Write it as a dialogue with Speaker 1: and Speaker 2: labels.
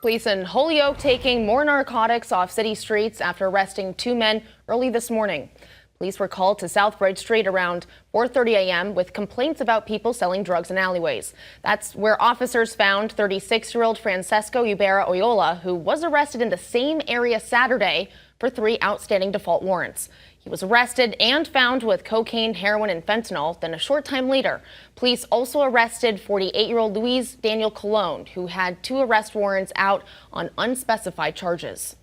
Speaker 1: Police in Holyoke taking more narcotics off city streets after arresting two men early this morning. Police were called to Southbridge Street around 4:30 a.m. with complaints about people selling drugs in alleyways. That's where officers found 36-year-old Francesco Ibarra Oyola, who was arrested in the same area Saturday for 3 outstanding default warrants. He was arrested and found with cocaine, heroin, and fentanyl. Then a short time later, police also arrested 48-year-old Luis Daniel Colon, who had 2 arrest warrants out on unspecified charges.